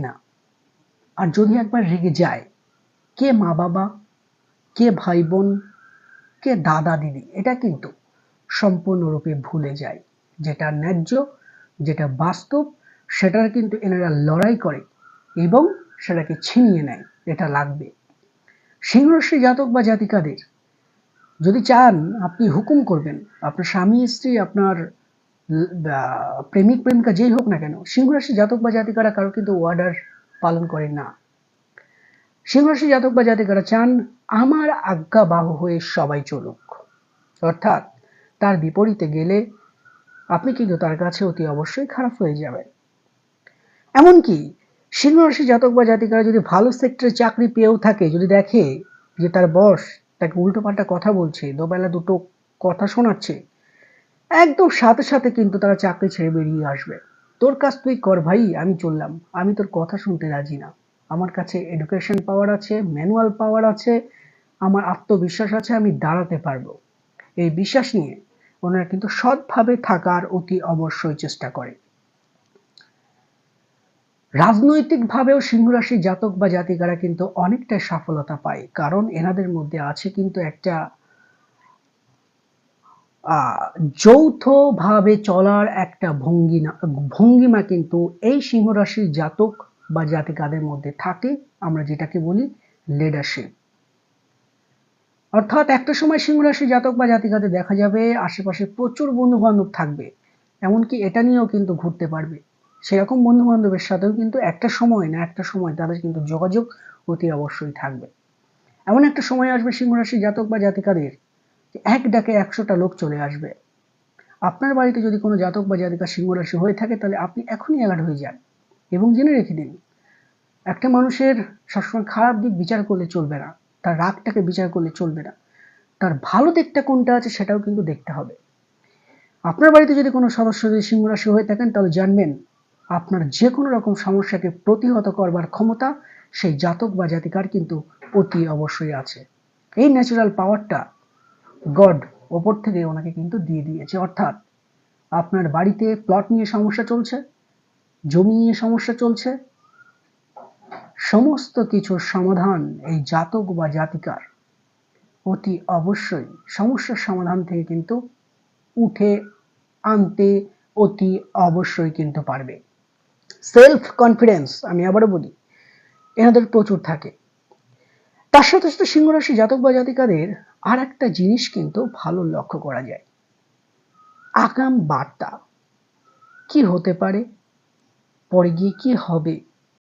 না। আর যদি একবার রেগে যায়, কে মা বাবা, কে ভাই বোন, কে দাদা দিদি, এটা কিন্তু সম্পূর্ণরূপে ভুলে যায়। যেটা ন্যায্য, যেটা বাস্তব, সেটার কিন্তু এনারা লড়াই করে এবং সেটাকে ছিনিয়ে নেয়। এটা লাগবে। সিংহরাশি জাতক বা জাতিকাদের যদি চান, আপনি হুকুম করবেন, আপনার স্বামী স্ত্রী, আপনার প্রেমিক প্রেমিকা যেই হোক না কেন, সিংহরাশি জাতক বা জাতিকারা কারো কিন্তু অর্ডার পালন করেন না। সিংহরাশি জাতক বা জাতিকারা চান আমার আজ্ঞাবাহ হয়ে সবাই চলুক, অর্থাৎ তার বিপরীতে গেলে আপনি কিন্তু তার কাছে অতি অবশ্যই খারাপ হয়ে যাবেন। এমনকি সিংহরাশি জাতক বা জাতিকারা যদি ভালো সেক্টরে চাকরি পেয়েও থাকে, যদি দেখে যে তার বস তাকে উল্টোপাল্টা কথা বলছে, দুবেলা দুটো কথা শোনাচ্ছে, একদম সাথে সাথে কিন্তু তারা চাকরি ছেড়ে বেরিয়ে আসবে। তোর কাজ তুই কর ভাই, আমি চললাম, আমি তোর কথা শুনতে রাজি না। আমার কাছে এডুকেশন পাওয়ার আছে, ম্যানুয়াল পাওয়ার আছে, আমার আত্মবিশ্বাস আছে, আমি দাঁড়াতে পারবো। এই বিশ্বাস নিয়ে ওনারা কিন্তু সৎভাবে থাকার অতি অবশ্যই চেষ্টা করে। রাজনৈতিকভাবেও সিংহরাশি জাতক বা জাতিকারা কিন্তু অনেকটাই সফলতা পায়, কারণ এনাদের মধ্যে আছে কিন্তু একটা যৌথভাবে চলার একটা ভঙ্গিমা কিন্তু এই সিংহরাশির জাতক বা জাতিকাদের মধ্যে থাকে, আমরা যেটাকে বলি লিডারশিপ। অর্থাৎ একটা সময় সিংহরাশি জাতক বা জাতিকাদের দেখা যাবে আশেপাশে প্রচুর বন্ধু বান্ধব থাকবে, এমনকি এটা নিয়েও কিন্তু ঘুরতে পারবে। সেরকম বন্ধু বান্ধবের সাথেও কিন্তু একটা সময় না একটা সময় তাদের কিন্তু যোগাযোগ অতি অবশ্যই থাকবে। এমন একটা সময় আসবে সিংহরাশি জাতক বা জাতিকাদের, এক ডাকে 100টা লোক চলে আসবে। আপনার বাড়িতে যদি কোনো জাতক বা জাতিকা সিংহ রাশি হয়ে থাকে, তাহলে আপনি এখনই অ্যালার্ট হয়ে যান এবং জেনে রেখে দিন, একটা মানুষের সবসময় খারাপ দিক বিচার করলে চলবে না, তার রাগটাকে বিচার করলে চলবে না, তার ভালো দিকটা কোনটা আছে সেটাও কিন্তু দেখতে হবে। আপনার বাড়িতে যদি কোনো সদস্য যদি সিংহ রাশি হয়ে থাকেন, তাহলে জানবেন আপনার যে কোনো রকম সমস্যাকে প্রতিহত করবার ক্ষমতা সেই জাতক বা জাতিকার কিন্তু অতি অবশ্যই আছে। এই ন্যাচারাল পাওয়ারটা গড ওপর থেকে ওনাকে কিন্তু দিয়ে দিয়েছে। অর্থাৎ আপনার বাড়িতে প্লট নিয়ে সমস্যা চলছে, জমি নিয়ে সমস্যা চলছে, সমস্ত কিছুর সমাধান এই জাতক বা জাতিকার অতি অবশ্যই সমস্যার সমাধান থেকে কিন্তু উঠে আনতে অতি অবশ্যই কিন্তু পারবে। সেলফ কনফিডেন্স, আমি আবারও বলি, এনাদের প্রচুর থাকে। তার সাথে সাথে সিংহরাশি জাতক বা জাতিকাদের আর একটা জিনিস কিন্তু ভালো লক্ষ্য করা যায়, আগাম বার্তা কি হতে পারে, পরে গিয়ে কি হবে,